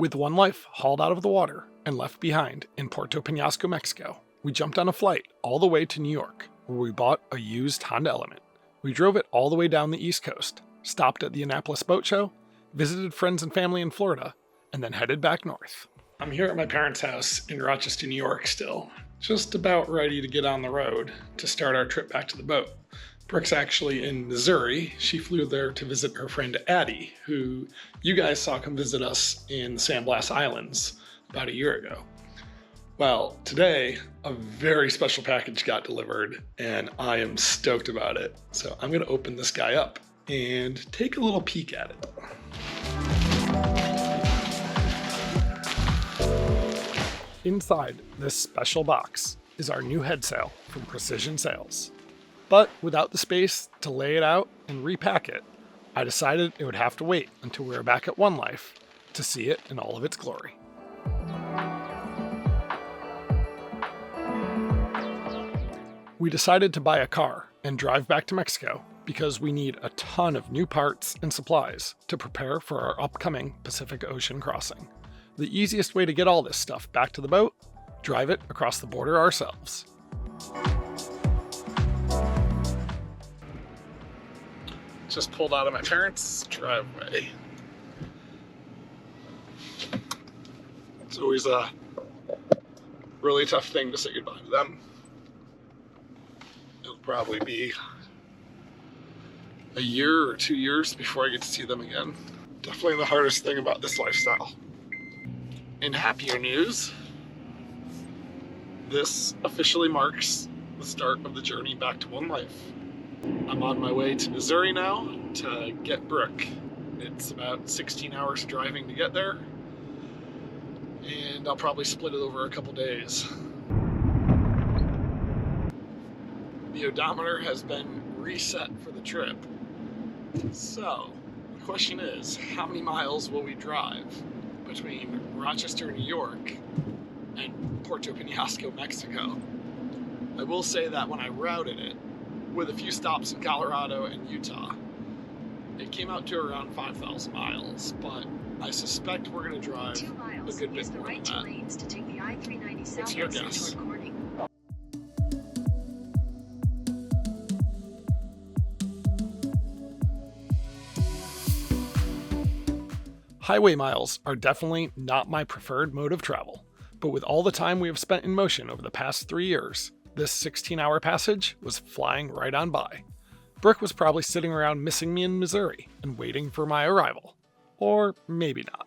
With one life hauled out of the water and left behind in Puerto Penasco, Mexico, we jumped on a flight all the way to New York, where we bought a used Honda Element. We drove it all the way down the East Coast, stopped at the Annapolis Boat Show, visited friends and family in Florida, and then headed back north. I'm here at my parents' house in Rochester, New York still, just about ready to get on the road to start our trip back to the boat. Brooke's actually in Missouri. She flew there to visit her friend Addie, who you guys saw come visit us in the San Blas Islands about a year ago. Well, today, a very special package got delivered, and I am stoked about it. So I'm gonna open this guy up and take a little peek at it. Inside this special box is our new headsail from Precision Sails. But without the space to lay it out and repack it, I decided it would have to wait until we were back at One Life to see it in all of its glory. We decided to buy a car and drive back to Mexico because we need a ton of new parts and supplies to prepare for our upcoming Pacific Ocean crossing. The easiest way to get all this stuff back to the boat, drive it across the border ourselves. Just pulled out of my parents' driveway. It's always a really tough thing to say goodbye to them. It'll probably be a year or 2 years before I get to see them again. Definitely the hardest thing about this lifestyle. In happier news, this officially marks the start of the journey back to One Life. I'm on my way to Missouri now to get Brooke. It's about 16 hours driving to get there, and I'll probably split it over a couple days. The odometer has been reset for the trip. So, the question is, how many miles will we drive between Rochester, New York and Puerto Penasco, Mexico? I will say that when I routed it, with a few stops in Colorado and Utah, it came out to around 5,000 miles, but I suspect we're going to drive a good bit more than that. What's your guess? Highway miles are definitely not my preferred mode of travel, but with all the time we have spent in motion over the past 3 years, this 16-hour passage was flying right on by. Brooke was probably sitting around missing me in Missouri and waiting for my arrival. Or maybe not.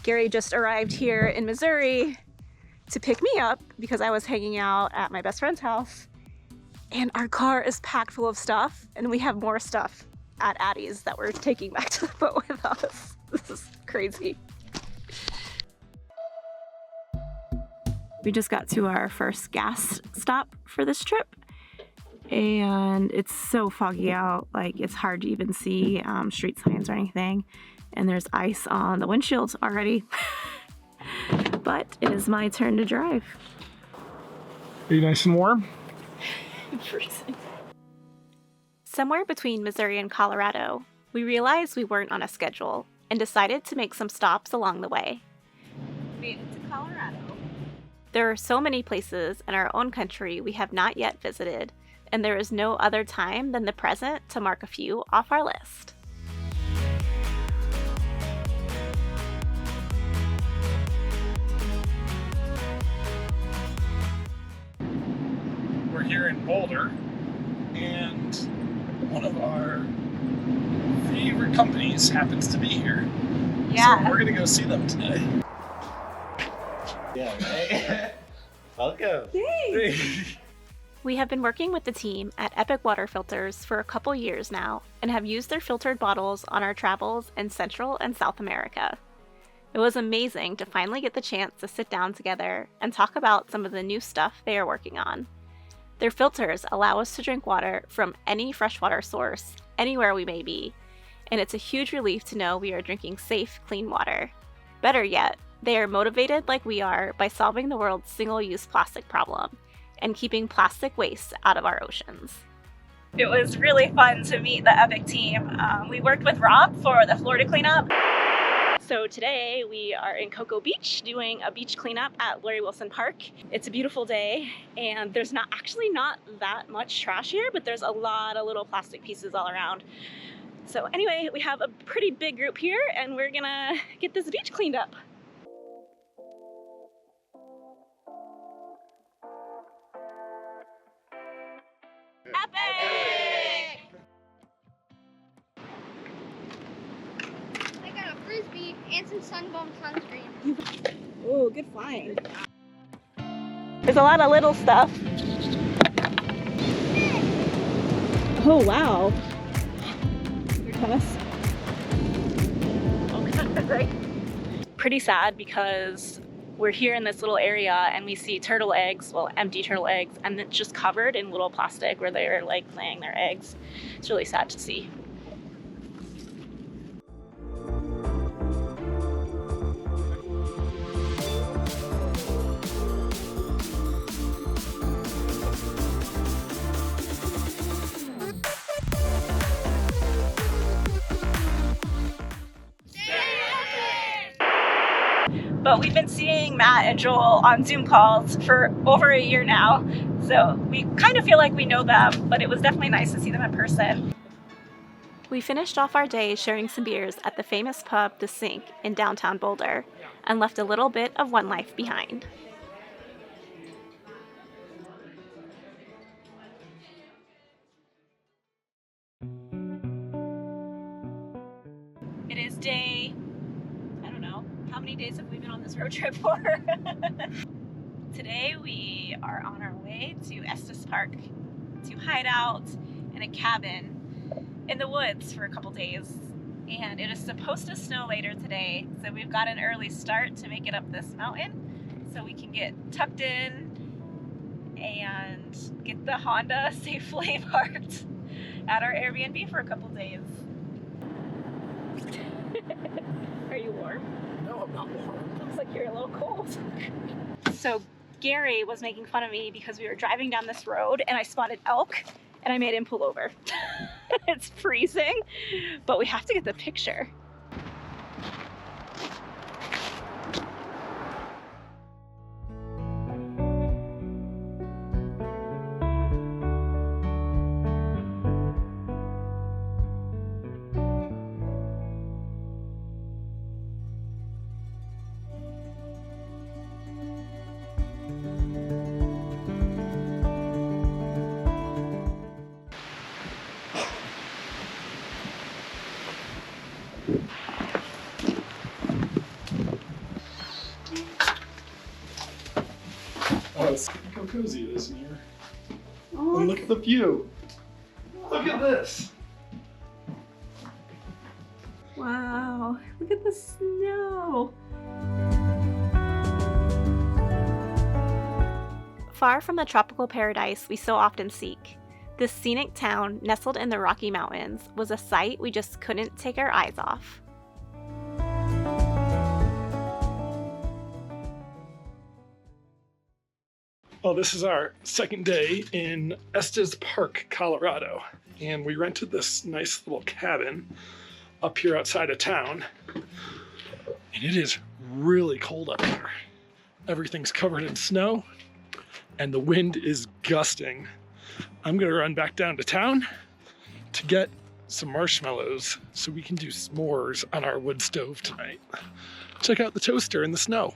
Gary just arrived here in Missouri to pick me up because I was hanging out at my best friend's house, and our car is packed full of stuff, and we have more stuff at Addie's that we're taking back to the boat with us. This is crazy. We just got to our first gas stop for this trip, and it's so foggy out, like it's hard to even see street signs or anything. And there's ice on the windshields already. But it is my turn to drive. Are you nice and warm? I'm freezing. Somewhere between Missouri and Colorado, we realized we weren't on a schedule and decided to make some stops along the way. Made it to Colorado. There are so many places in our own country we have not yet visited, and there is no other time than the present to mark a few off our list. We're here in Boulder, and one of our favorite companies happens to be here. Yeah. So we're gonna go see them today. Yeah, right? Welcome. Thanks. We have been working with the team at Epic Water Filters for a couple years now and have used their filtered bottles on our travels in Central and South America. It was amazing to finally get the chance to sit down together and talk about some of the new stuff they are working on. Their filters allow us to drink water from any freshwater source, anywhere we may be, and it's a huge relief to know we are drinking safe, clean water. Better yet, they are motivated like we are by solving the world's single-use plastic problem and keeping plastic waste out of our oceans. It was really fun to meet the Epic team. We worked with Rob for the Florida cleanup. So today we are in Cocoa Beach doing a beach cleanup at Larry Wilson Park. It's a beautiful day and there's not that much trash here, but there's a lot of little plastic pieces all around. So anyway, we have a pretty big group here and we're gonna get this beach cleaned up. Epic! I got a frisbee and some sunbump sunscreen. Oh, good find. There's a lot of little stuff. Oh, wow. Here comes. Pretty sad because we're here in this little area and we see turtle eggs, well, empty turtle eggs, and it's just covered in little plastic where they're like laying their eggs. It's really sad to see. But we've been seeing Matt and Joel on Zoom calls for over a year now, so we kind of feel like we know them, but it was definitely nice to see them in person. We finished off our day sharing some beers at the famous pub The Sink in downtown Boulder, and left a little bit of one life behind. It is day, I don't know, how many days have we been on this road trip for? Today we are on our way to Estes Park to hide out in a cabin in the woods for a couple days. And it is supposed to snow later today, so we've got an early start to make it up this mountain so we can get tucked in and get the Honda safely parked at our Airbnb for a couple days. Are you warm? No, I'm not warm. Looks like you're a little cold. So Gary was making fun of me because we were driving down this road and I spotted elk and I made him pull over. It's freezing, but we have to get the picture. Oh, look how cozy it is in here. Oh, and look at the view. Look at this. Wow, look at the snow. Far from the tropical paradise we so often seek, this scenic town nestled in the Rocky Mountains was a sight we just couldn't take our eyes off. Well, this is our second day in Estes Park, Colorado, and we rented this nice little cabin up here outside of town, and it is really cold up here. Everything's covered in snow, and the wind is gusting. I'm gonna run back down to town to get some marshmallows so we can do s'mores on our wood stove tonight. Check out the toaster in the snow.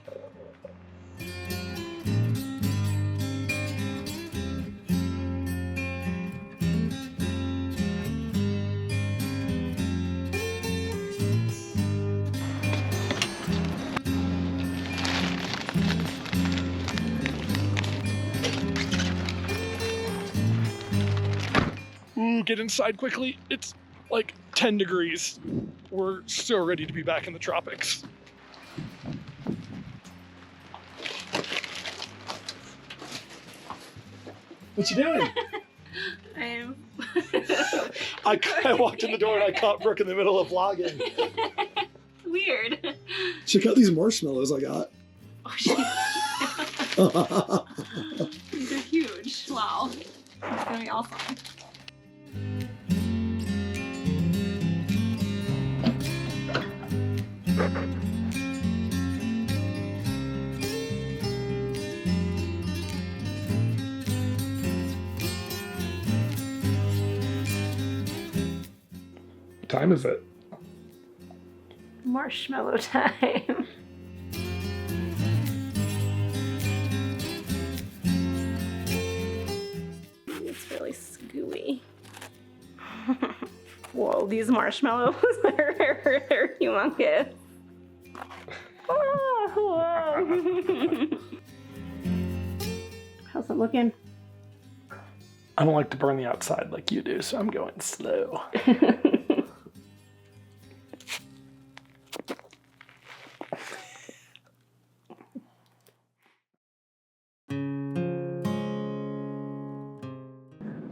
get inside quickly. It's like 10 degrees. We're so ready to be back in the tropics. What you doing? I walked in the door and I caught Brooke in the middle of vlogging. Weird. Check out these marshmallows I got. Oh, these are huge. Wow. It's gonna be awesome. What time is it? Marshmallow time. It's really scooey. Whoa, these marshmallows are humongous. Oh, whoa. How's it looking? I don't like to burn the outside like you do, so I'm going slow.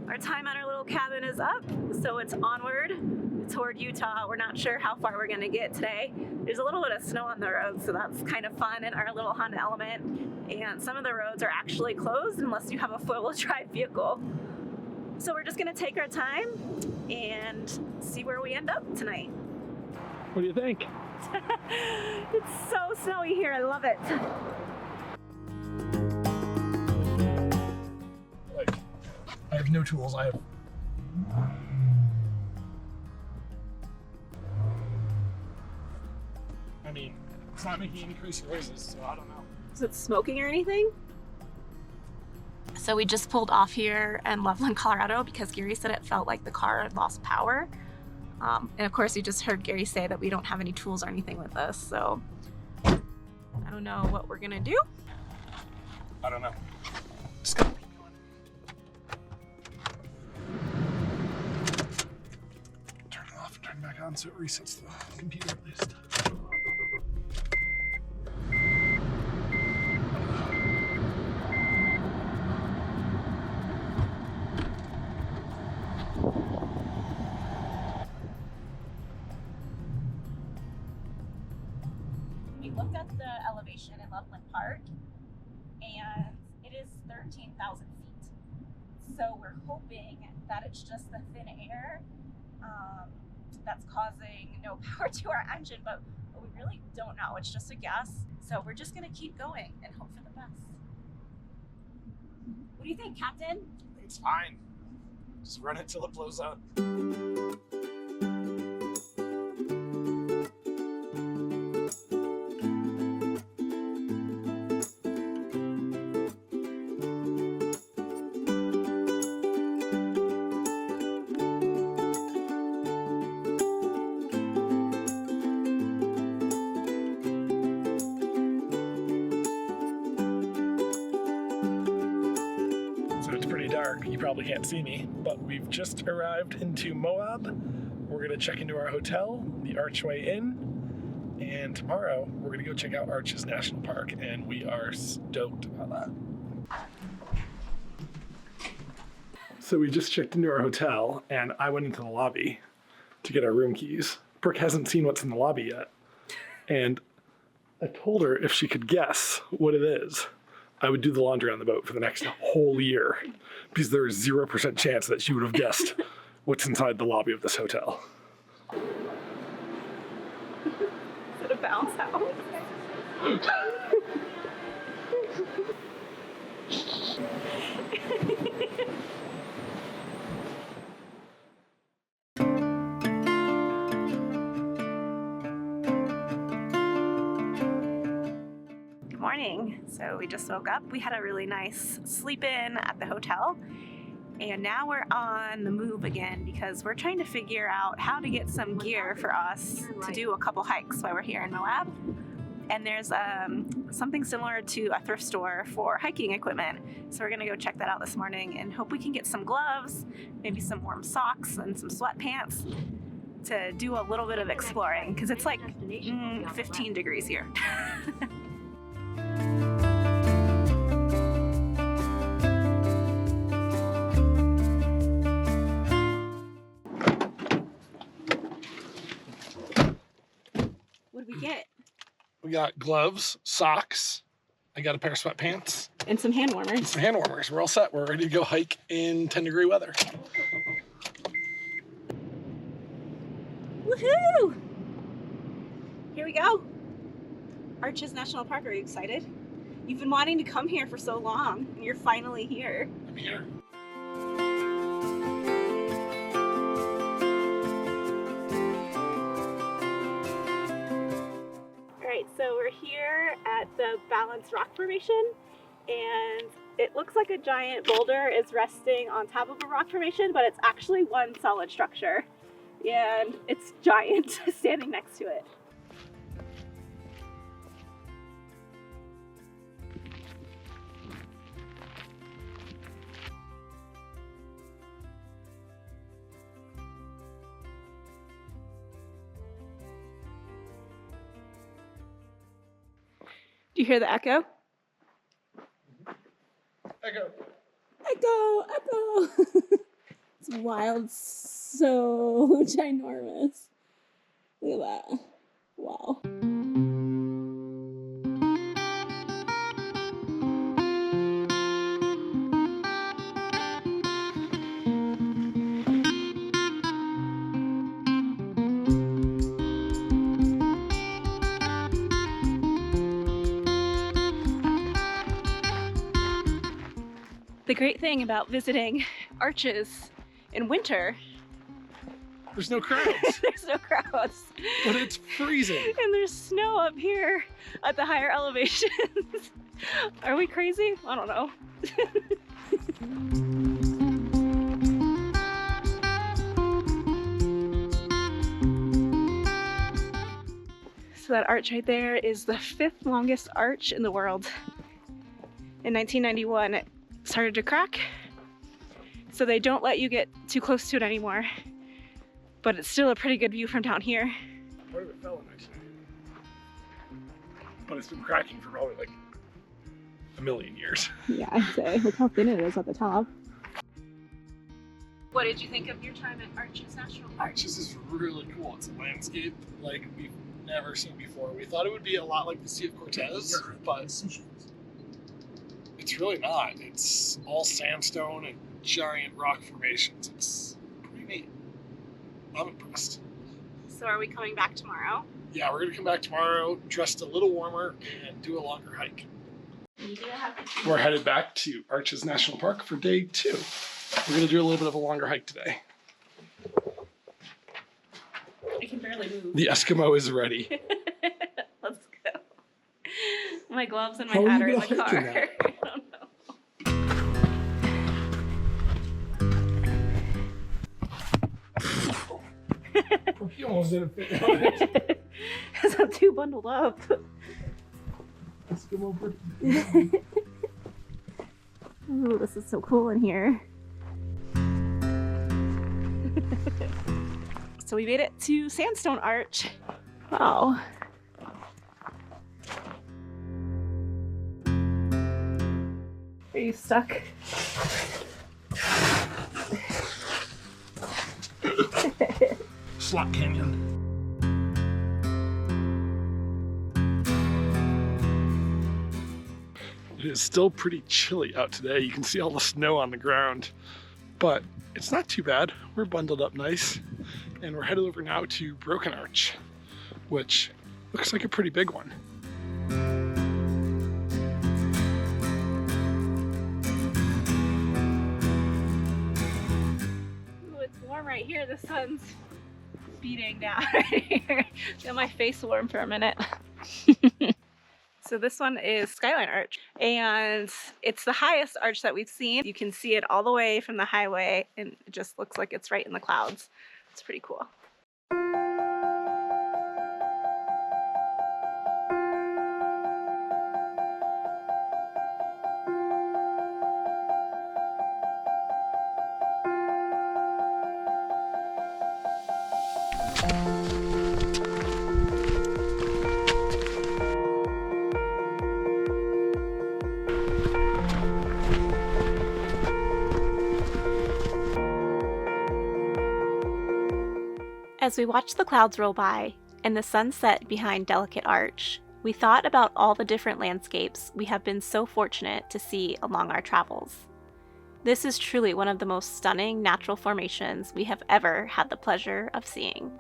Our time at our little cabin is up, so it's onward toward Utah. We're not sure how far we're gonna get today. There's a little bit of snow on the road, so that's kind of fun in our little Honda Element. And some of the roads are actually closed unless you have a four-wheel drive vehicle. So we're just gonna take our time and see where we end up tonight. What do you think? It's so snowy here, I love it. I have no tools. I mean, it's not making any crazy noises, so I don't know. Is it smoking or anything? So we just pulled off here in Loveland, Colorado because Gary said it felt like the car had lost power. And of course you just heard Gary say that we don't have any tools or anything with us, so I don't know what we're gonna do. I don't know. Just gotta keep going. Turn it off and turn it back on so it resets the computer at least. We looked at the elevation in Loveland Park, and it is 13,000 feet. So we're hoping that it's just the thin air that's causing no power to our engine, but we really don't know. It's just a guess. So we're just gonna keep going and hope for the best. What do you think, Captain? It's fine. Just run it till it blows up. You probably can't see me, but we've just arrived into Moab. We're gonna check into our hotel, the Archway Inn, and tomorrow we're gonna go check out Arches National Park, and we are stoked about that. So we just checked into our hotel, and I went into the lobby to get our room keys. Brooke hasn't seen what's in the lobby yet, and I told her if she could guess what it is, I would do the laundry on the boat for the next whole year, because there is 0% chance that she would have guessed what's inside the lobby of this hotel. Is it a bounce house? Good morning. So we just woke up. We had a really nice sleep in at the hotel, and now we're on the move again because we're trying to figure out how to get some gear for us to do a couple hikes while we're here in Moab. and there's something similar to a thrift store for hiking equipment. So we're gonna go check that out this morning and hope we can get some gloves, maybe some warm socks and some sweatpants to do a little bit of exploring, because it's like 15 degrees here. What did we get? We got gloves, socks. I got a pair of sweatpants. And some hand warmers. Some hand warmers. We're all set. We're ready to go hike in 10-degree weather. Woohoo! Here we go. Arches National Park. Are you excited? You've been wanting to come here for so long, and you're finally here. I'm here. Alright, so we're here at the Balanced Rock Formation, and it looks like a giant boulder is resting on top of a rock formation, but it's actually one solid structure, and it's giant standing next to it. Do you hear the echo? Echo. Echo, echo. It's wild, so ginormous. Look at that. Wow. The great thing about visiting Arches in winter, There's no crowds, there's no crowds. but it's freezing. And there's snow up here at the higher elevations. Are we crazy? I don't know. So that arch right there is the 5th longest arch in the world. In 1991, it started to crack, so they don't let you get too close to it anymore. But it's still a pretty good view from down here. Part of it fell in 1990. But it's been cracking for probably like a million years. Yeah, I'd say. Look how thin it is at the top. What did you think of your time at Arches National Park? Arches is really cool. It's a landscape like we've never seen before. We thought it would be a lot like the Sea of Cortez, but it's really not. It's all sandstone and giant rock formations. It's pretty neat. I'm impressed. So are we coming back tomorrow? Yeah, we're gonna come back tomorrow, dressed a little warmer, and do a longer hike. We're headed back to Arches National Park for day 2. We're gonna do a little bit of a longer hike today. I can barely move. The Eskimo is ready. Let's go. My gloves and my How are hat you are in gonna the hike in car. that? I don't know. You almost didn't fit on it. Because I'm too bundled up. Eskimo bird. Ooh, this is so cool in here. So we made it to Sandstone Arch. Wow. Are you stuck? Slot Canyon. It is still pretty chilly out today. You can see all the snow on the ground, but it's not too bad. We're bundled up nice, and we're headed over now to Broken Arch, which looks like a pretty big one. Ooh, it's warm right here. The sun's beating down right here. Got my face warm for a minute. So this one is Skyline Arch, and it's the highest arch that we've seen. You can see it all the way from the highway, and it just looks like it's right in the clouds. It's pretty cool. As we watched the clouds roll by and the sun set behind Delicate Arch, we thought about all the different landscapes we have been so fortunate to see along our travels. This is truly one of the most stunning natural formations we have ever had the pleasure of seeing.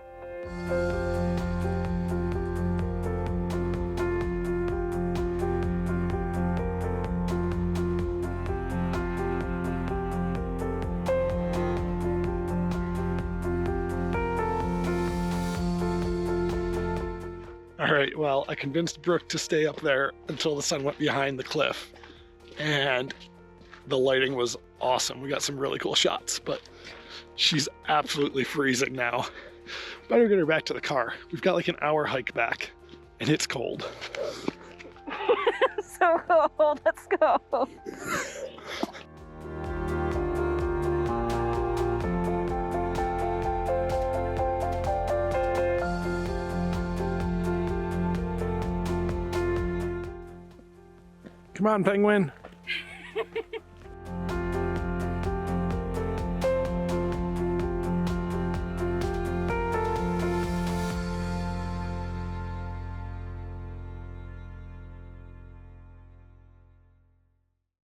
All right, well, I convinced Brooke to stay up there until the sun went behind the cliff, and the lighting was awesome. We got some really cool shots, but she's absolutely freezing now. Better get her back to the car. We've got like an hour hike back, and it's cold. So cold, let's go. Come on, Penguin.